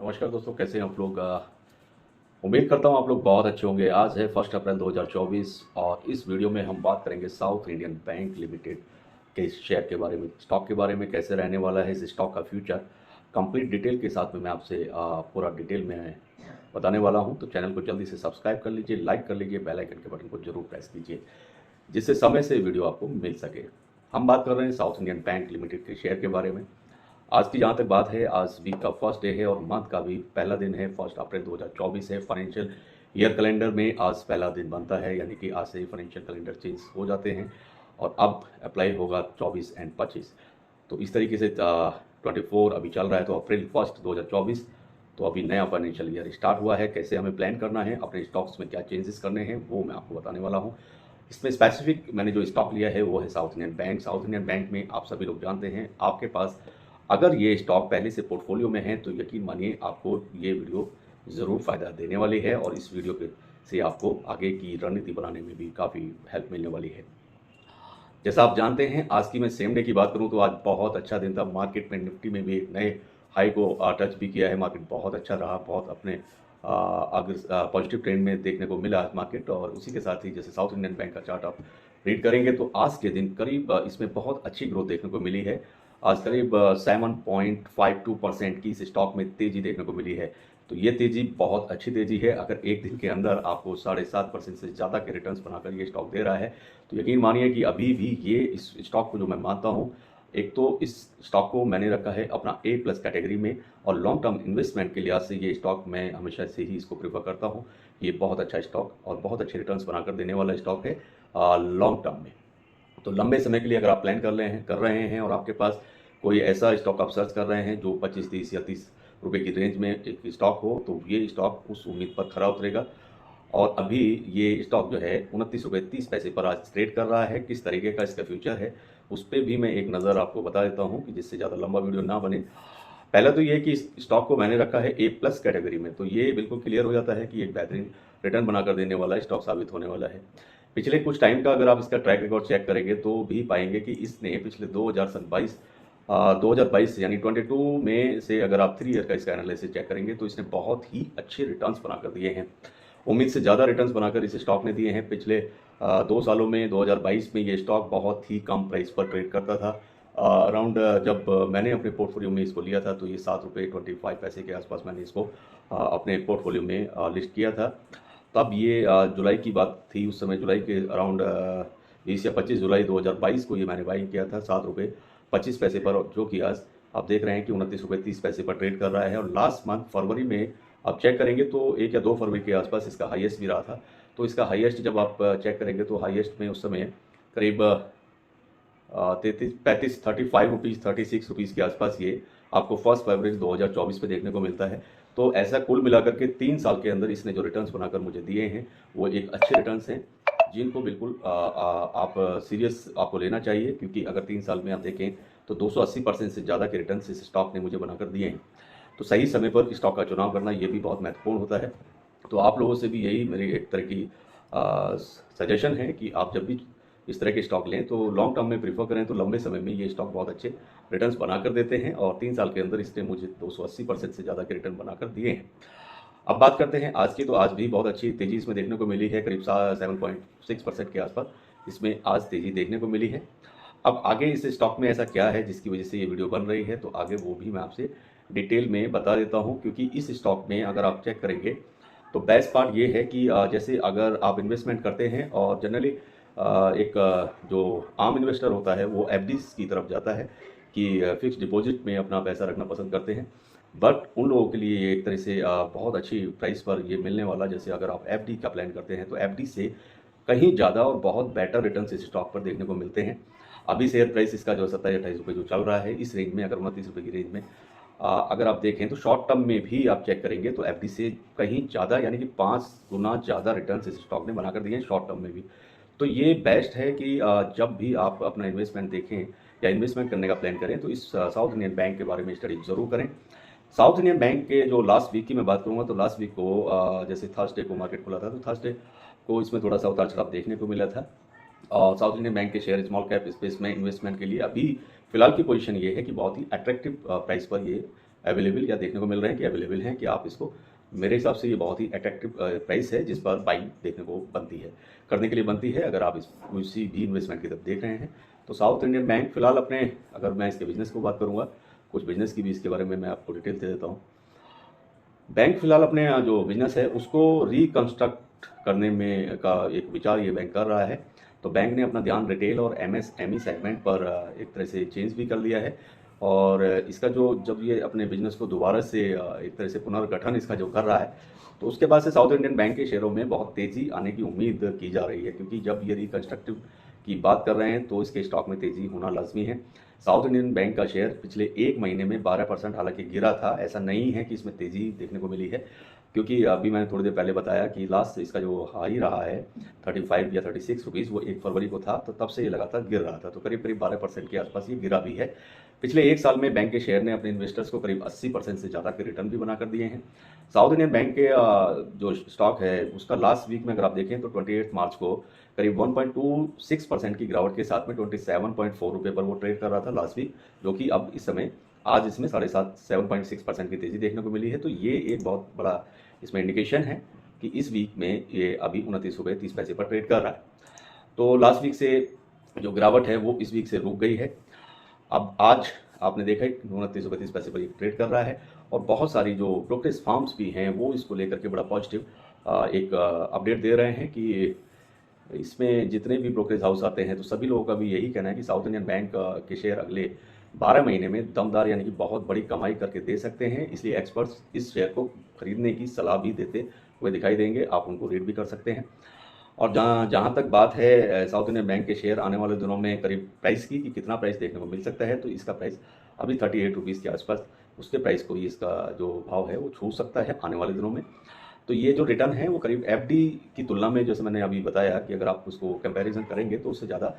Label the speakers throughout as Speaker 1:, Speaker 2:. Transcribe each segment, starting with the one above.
Speaker 1: नमस्कार दोस्तों, कैसे हैं आप लोग। उम्मीद करता हूं आप लोग बहुत अच्छे होंगे। आज है 1 अप्रैल 2024 और इस वीडियो में हम बात करेंगे साउथ इंडियन बैंक लिमिटेड के शेयर के बारे में, स्टॉक के बारे में, कैसे रहने वाला है इस स्टॉक का फ्यूचर। कंप्लीट डिटेल के साथ में मैं आपसे पूरा डिटेल में बताने वाला हूं। तो चैनल को जल्दी से सब्सक्राइब कर लीजिए, लाइक कर लीजिए, बेल आइकन के बटन को जरूर प्रेस कीजिए जिससे समय से वीडियो आपको मिल सके। हम बात कर रहे हैं साउथ इंडियन बैंक लिमिटेड के शेयर के बारे में। आज की जहाँ तक बात है, आज वीक का फर्स्ट डे है और मंथ का भी पहला दिन है। 1 अप्रैल 2024 है। फाइनेंशियल ईयर कैलेंडर में आज पहला दिन बनता है, यानी कि आज से ही फाइनेंशियल कैलेंडर चेंज हो जाते हैं और अब अप्लाई होगा 24 एंड 25। तो इस तरीके से 24 अभी चल रहा है, तो अप्रैल 1 2024 तो अभी नया फाइनेंशियल ईयर स्टार्ट हुआ है। कैसे हमें प्लान करना है, अपने स्टॉक्स में क्या चेंजेस करने हैं, वो मैं आपको बताने वाला हूँ। इसमें स्पेसिफिक मैंने जो स्टॉक लिया है वो है south Indian bank. South Indian bank में आप सभी लोग जानते हैं, आपके पास अगर ये स्टॉक पहले से पोर्टफोलियो में है तो यकीन मानिए आपको ये वीडियो ज़रूर फ़ायदा देने वाली है और इस वीडियो के से आपको आगे की रणनीति बनाने में भी काफ़ी हेल्प मिलने वाली है। जैसा आप जानते हैं, आज की मैं सेम डे की बात करूं तो आज बहुत अच्छा दिन था। मार्केट में निफ्टी में भी एक नए हाई को टच भी किया है। मार्केट बहुत अच्छा रहा, बहुत अपने अगर पॉजिटिव ट्रेंड में देखने को मिला आज मार्केट। और उसी के साथ ही जैसे साउथ इंडियन बैंक का चार्ट आप रीड करेंगे तो आज के दिन करीब इसमें बहुत अच्छी ग्रोथ देखने को मिली है। आज करीब 7.52% की इस स्टॉक में तेज़ी देखने को मिली है। तो ये तेज़ी बहुत अच्छी तेज़ी है। अगर एक दिन के अंदर आपको 7.5% से ज़्यादा के रिटर्न्स बनाकर ये स्टॉक दे रहा है तो यकीन मानिए कि अभी भी ये इस स्टॉक को जो मैं मानता हूँ, एक तो इस स्टॉक को मैंने रखा है अपना A+ कैटेगरी में और लॉन्ग टर्म इन्वेस्टमेंट के लिहाज से ये स्टॉक मैं हमेशा से ही इसको प्रेफर करता हूँ। ये बहुत अच्छा स्टॉक और बहुत अच्छे रिटर्न्स बनाकर देने वाला स्टॉक है लॉन्ग टर्म में। तो लंबे समय के लिए अगर आप प्लान कर रहे हैं और आपके पास कोई ऐसा स्टॉक आप सर्च कर रहे हैं जो 25, 30 या 30 रुपए की रेंज में एक स्टॉक हो, तो ये स्टॉक उस उम्मीद पर खरा उतरेगा। और अभी ये स्टॉक जो है 29 रुपये 30 पैसे पर आज ट्रेड कर रहा है। किस तरीके का इसका फ्यूचर है उस पर भी मैं एक नज़र आपको बता देता हूँ कि जिससे ज़्यादा लंबा वीडियो ना बने। पहला तो ये कि इस स्टॉक को मैंने रखा है A+ कैटेगरी में, तो ये बिल्कुल क्लियर हो जाता है कि एक बेहतरीन रिटर्न बनाकर देने वाला स्टॉक साबित होने वाला है। पिछले कुछ टाइम का अगर आप इसका ट्रैक रिकॉर्ड चेक करेंगे तो भी पाएंगे कि इसने पिछले 2022 यानी 22 में से अगर आप 3 ईयर का इसका एनालिसिस चेक करेंगे तो इसने बहुत ही अच्छे रिटर्न्स बनाकर दिए हैं। उम्मीद से ज़्यादा रिटर्न्स बनाकर इस स्टॉक ने दिए हैं। पिछले 2 सालों में 2022 में ये स्टॉक बहुत ही कम प्राइस पर ट्रेड करता था। अराउंड जब मैंने अपने पोर्टफोलियो में इसको लिया था तो ये 7 रुपये 25 पैसे के आसपास मैंने इसको अपने पोर्टफोलियो में लिस्ट किया था। तब ये जुलाई की बात थी। उस समय जुलाई के अराउंड 20 या 25 जुलाई 2022 को ये मैंने बाइंग किया था 7 रुपये 25 पैसे पर, जो कि आज आप देख रहे हैं कि 29 रुपये 30 पैसे पर ट्रेड कर रहा है। और लास्ट मंथ फरवरी में आप चेक करेंगे तो 1 या 2 फरवरी के आसपास इसका हाईएस्ट भी रहा था। तो इसका हाईएस्ट जब आप चेक करेंगे तो हाईएस्ट में उस समय करीब 36 रुपीज़ के आसपास ये आपको 1 फरवरी 2024 पे देखने को मिलता है। तो ऐसा कुल मिलाकर के 3 साल के अंदर इसने जो रिटर्न्स बनाकर मुझे दिए हैं वो एक अच्छे रिटर्न्स हैं जिनको बिल्कुल आप सीरियस आपको लेना चाहिए, क्योंकि अगर 3 साल में आप देखें तो 280% से ज़्यादा के रिटर्न्स इस स्टॉक ने मुझे बनाकर दिए हैं। तो सही समय पर स्टॉक का चुनाव करना ये भी बहुत महत्वपूर्ण होता है। तो आप लोगों से भी यही मेरी एक तरह की सजेशन है कि आप जब भी इस तरह के स्टॉक लें तो लॉन्ग टर्म में प्रीफर करें। तो लंबे समय में ये स्टॉक बहुत अच्छे रिटर्न्स बनाकर देते हैं और 3 साल के अंदर इसने मुझे 280% से ज़्यादा के रिटर्न बनाकर दिए हैं। अब बात करते हैं आज की। तो आज भी बहुत अच्छी तेज़ी इसमें देखने को मिली है, करीब 7.6% के आसपास इसमें आज तेज़ी देखने को मिली है। अब आगे इस स्टॉक में ऐसा क्या है जिसकी वजह से ये वीडियो बन रही है, तो आगे वो भी मैं आपसे डिटेल में बता देता हूँ। क्योंकि इस स्टॉक में अगर आप चेक करेंगे तो बेस्ट पार्ट ये है कि जैसे अगर आप इन्वेस्टमेंट करते हैं और जनरली एक जो आम इन्वेस्टर होता है वो एफडीज की तरफ जाता है कि फिक्स डिपॉजिट में अपना पैसा रखना पसंद करते हैं। बट उन लोगों के लिए ये एक तरह से बहुत अच्छी प्राइस पर ये मिलने वाला, जैसे अगर आप एफडी का प्लान करते हैं तो एफडी से कहीं ज़्यादा और बहुत बेटर रिटर्न इस स्टॉक पर देखने को मिलते हैं। अभी शेयर प्राइस इसका जो 27-28 रुपये जो चल रहा है इस रेंज में, अगर 29 रुपये की रेंज में अगर आप देखें तो शॉर्ट टर्म में भी आप चेक करेंगे तो एफडी से कहीं ज़्यादा यानी कि 5 गुना ज़्यादा रिटर्न इस स्टॉक ने बनाकर दिए हैं शॉर्ट टर्म में भी। तो ये बेस्ट है कि जब भी आप अपना इन्वेस्टमेंट देखें या इन्वेस्टमेंट करने का प्लान करें तो इस साउथ इंडियन बैंक के बारे में स्टडी ज़रूर करें। साउथ इंडियन बैंक के जो लास्ट वीक की मैं बात करूंगा तो लास्ट वीक को जैसे थर्सडे को मार्केट खुला था तो थर्सडे को इसमें थोड़ा सा उतार चढ़ाव देखने को मिला था। और साउथ इंडियन बैंक के शेयर स्मॉल कैप स्पेस में इन्वेस्टमेंट के लिए अभी फिलहाल की पोजीशन ये है कि बहुत ही अट्रैक्टिव प्राइस पर ये अवेलेबल या देखने को मिल रहे हैं कि अवेलेबल हैं कि आप इसको, मेरे हिसाब से ये बहुत ही अट्रैक्टिव प्राइस है जिस पर बाइंग देखने को बनती है, करने के लिए बनती है अगर आप इस किसी भी इन्वेस्टमेंट की तरफ देख रहे हैं। तो साउथ इंडियन बैंक फिलहाल अपने, अगर मैं इसके बिजनेस को बात करूँगा, कुछ बिजनेस की भी इसके बारे में मैं आपको डिटेल दे देता हूँ। बैंक फिलहाल अपने जो बिजनेस है उसको रिकंस्ट्रक्ट करने में का एक विचार ये बैंक कर रहा है। तो बैंक ने अपना ध्यान रिटेल और एमएसएमई सेगमेंट पर एक तरह से चेंज भी कर लिया है, और इसका जो, जब ये अपने बिजनेस को दोबारा से एक तरह से पुनर्गठन इसका जो कर रहा है, तो उसके बाद से साउथ इंडियन बैंक के शेयरों में बहुत तेज़ी आने की उम्मीद की जा रही है, क्योंकि जब ये रिकंस्ट्रक्टिव की बात कर रहे हैं तो इसके स्टॉक में तेज़ी होना लाजमी है। साउथ इंडियन बैंक का शेयर पिछले एक महीने में 12% हालांकि गिरा था, ऐसा नहीं है कि इसमें तेज़ी देखने को मिली है, क्योंकि अभी मैंने थोड़ी देर पहले बताया कि लास्ट इसका जो हाई रहा है 35 या 36 रुपीज़, वो 1 फरवरी को था, तो तब से ये लगातार गिर रहा था, तो करीब करीब 12% के आसपास ये गिरा भी है। पिछले एक साल में बैंक के शेयर ने अपने इन्वेस्टर्स को करीब 80% से ज़्यादा के रिटर्न भी बनाकर दिए हैं। साउथ इंडियन बैंक के जो स्टॉक है उसका लास्ट वीक में अगर आप देखें तो 28 मार्च को करीब 1.26% की गिरावट के साथ में 27.4 रुपये पर वो ट्रेड कर रहा था लास्ट वीक, जो कि अब इस समय आज इसमें 7.6% की तेज़ी देखने को मिली है। तो ये एक बहुत बड़ा इसमें इंडिकेशन है कि इस वीक में ये अभी 29 रुपये 30 पैसे पर ट्रेड कर रहा है। तो लास्ट वीक से जो गिरावट है वो इस वीक से रुक गई है। अब आज आपने देखा है 29 रुपये 30 पैसे पर ये ट्रेड कर रहा है, और बहुत सारी जो ब्रोकरेज फर्म्स भी हैं वो इसको लेकर के बड़ा पॉजिटिव एक अपडेट दे रहे हैं कि इसमें जितने भी ब्रोकरेज हाउस आते हैं तो सभी लोगों का भी यही कहना है कि साउथ इंडियन बैंक के शेयर अगले 12 महीने में दमदार यानी कि बहुत बड़ी कमाई करके दे सकते हैं, इसलिए एक्सपर्ट्स इस शेयर को खरीदने की सलाह भी देते हुए दिखाई देंगे। आप उनको रीड भी कर सकते हैं। और जहाँ तक बात है साउथ इंडियन बैंक के शेयर आने वाले दिनों में करीब प्राइस की, कि कितना प्राइस देखने को मिल सकता है, तो इसका प्राइस अभी 38 रुपीज़ के आसपास, उसके प्राइस को ही इसका जो भाव है वो छू सकता है आने वाले दिनों में। तो ये जो रिटर्न है वो करीब एफडी की तुलना में, जैसे मैंने अभी बताया कि अगर आप उसको कंपैरिजन करेंगे तो उससे ज़्यादा,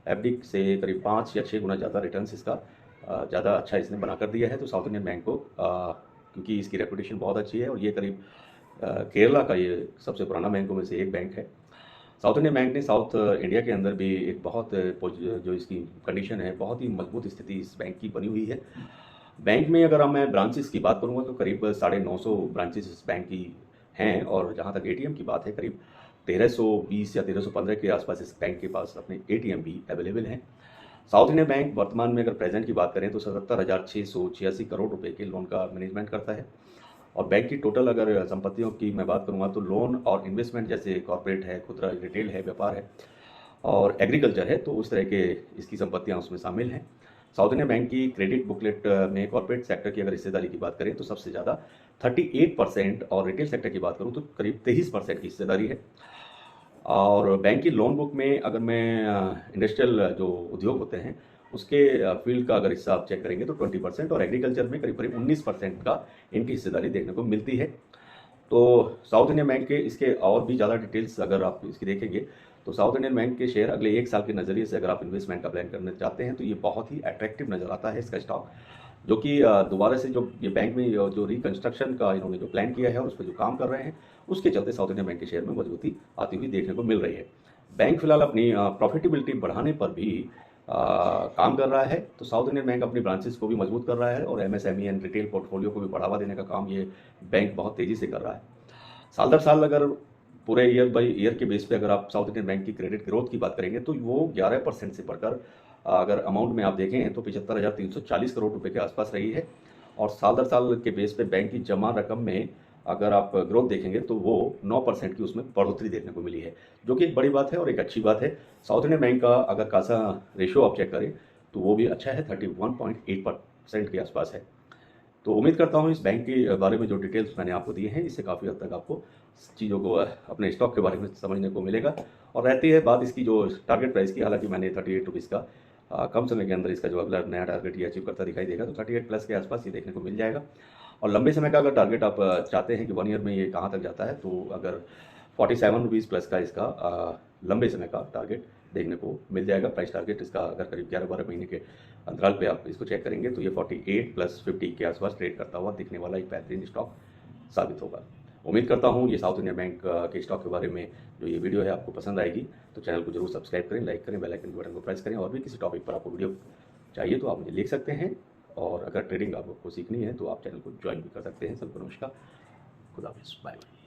Speaker 1: एफडी से करीब 5 या 6 गुना ज़्यादा रिटर्न्स इसका ज़्यादा अच्छा इसने बना कर दिया है। तो साउथ इंडियन बैंक को क्योंकि इसकी रेपुटेशन बहुत अच्छी है, और ये करीब केरला का ये सबसे पुराना बैंकों में से एक बैंक है। साउथ इंडियन बैंक ने साउथ इंडिया के अंदर भी एक बहुत जो इसकी कंडीशन है, बहुत ही मजबूत स्थिति इस बैंक की बनी हुई है। बैंक में अगर मैं ब्रांचेस की बात करूँगा तो करीब 950 ब्रांचेस इस बैंक की हैं, और जहाँ तक एटीएम की बात है करीब 1320 या 1315 के आसपास इस बैंक के पास अपने एटीएम भी अवेलेबल हैं। साउथ इंडियन बैंक वर्तमान में अगर प्रेजेंट की बात करें तो 77,686 करोड़ रुपए के लोन का मैनेजमेंट करता है, और बैंक की टोटल अगर संपत्तियों की मैं बात करूँगा तो लोन और इन्वेस्टमेंट, जैसे कॉर्पोरेट है, खुदरा रिटेल है, व्यापार है और एग्रीकल्चर है, तो उस तरह के इसकी संपत्तियाँ उसमें शामिल हैं। साउथ इंडियन बैंक की क्रेडिट बुकलेट में कॉर्पोरेट सेक्टर की अगर हिस्सेदारी की बात करें तो सबसे ज़्यादा 38%, और रिटेल सेक्टर की बात करूँ तो करीब 23% की हिस्सेदारी है। और बैंक की लोन बुक में अगर मैं इंडस्ट्रियल जो उद्योग होते हैं उसके फील्ड का अगर हिस्सा आप चेक करेंगे तो 20%, और एग्रीकल्चर में करीब करीब 19% का इनकी हिस्सेदारी देखने को मिलती है। तो साउथ इंडियन बैंक के इसके और भी ज़्यादा डिटेल्स अगर आप इसकी देखेंगे तो साउथ इंडियन बैंक के शेयर अगले एक साल के नज़रिए से अगर आप इन्वेस्टमेंट का प्लान करना चाहते हैं तो ये बहुत ही अट्रैक्टिव नज़र आता है इसका स्टॉक, जो कि दोबारा से जो ये बैंक में जो रिकंस्ट्रक्शन का इन्होंने जो प्लान किया है और उस पर जो काम कर रहे हैं उसके चलते साउथ इंडियन बैंक के शेयर में मजबूती आती हुई देखने को मिल रही है। बैंक फिलहाल अपनी प्रॉफिटेबिलिटी बढ़ाने पर भी काम कर रहा है। तो साउथ इंडियन बैंक अपनी ब्रांचेस को भी मजबूत कर रहा है, और एमएसएमई एंड रिटेल पोर्टफोलियो को भी बढ़ावा देने का काम ये बैंक बहुत तेज़ी से कर रहा है। साल दर साल अगर पूरे ईयर बाई ईयर के बेस पे अगर आप साउथ इंडियन बैंक की क्रेडिट ग्रोथ की बात करेंगे तो वो 11% से बढ़कर अगर अमाउंट में आप देखें तो 75,340 करोड़ रुपए के आसपास रही है। और साल दर साल के बेस पे बैंक की जमा रकम में अगर आप ग्रोथ देखेंगे तो वो 9% की उसमें बढ़ोतरी देखने को मिली है, जो कि एक बड़ी बात है और एक अच्छी बात है। साउथ इंडियन बैंक का अगर कासा रेशियो आप चेक करें तो वो भी अच्छा है, 31.8% के आसपास है। तो उम्मीद करता हूँ इस बैंक के बारे में जो डिटेल्स मैंने आपको दिए हैं इससे काफ़ी हद तक आपको चीज़ों को अपने स्टॉक के बारे में समझने को मिलेगा। और रहती है बात इसकी जो टारगेट प्राइस की, हालांकि मैंने 38 रुपीज़ का कम समय के अंदर इसका जो अगला नया टारगेट ये अचीव करता दिखाई देगा, तो 38 प्लस के आसपास ये देखने को मिल जाएगा। और लंबे समय का अगर टारगेट आप चाहते हैं कि 1 ईयर में ये कहाँ तक जाता है, तो अगर 47 रुपीज़ प्लस का इसका लंबे समय का टारगेट देखने को मिल जाएगा। प्राइस टारगेट इसका अगर करीब 11-12 महीने के अंतराल पे आप इसको चेक करेंगे तो ये 48 प्लस 50 के आसपास ट्रेड करता हुआ दिखने वाला एक बेहतरीन स्टॉक साबित होगा। उम्मीद करता हूँ ये साउथ इंडियन बैंक के स्टॉक के बारे में जो ये वीडियो है आपको पसंद आएगी, तो चैनल को जरूर सब्सक्राइब करें, लाइक करें, बेल आइकन बटन को प्रेस करें। और भी किसी टॉपिक पर आपको वीडियो चाहिए तो आप मुझे लिख सकते हैं और अगर ट्रेडिंग आपको सीखनी है तो आप चैनल को ज्वाइन भी कर सकते हैं। सबको नमस्कार, खुदा हाफिज़, बाय बाय।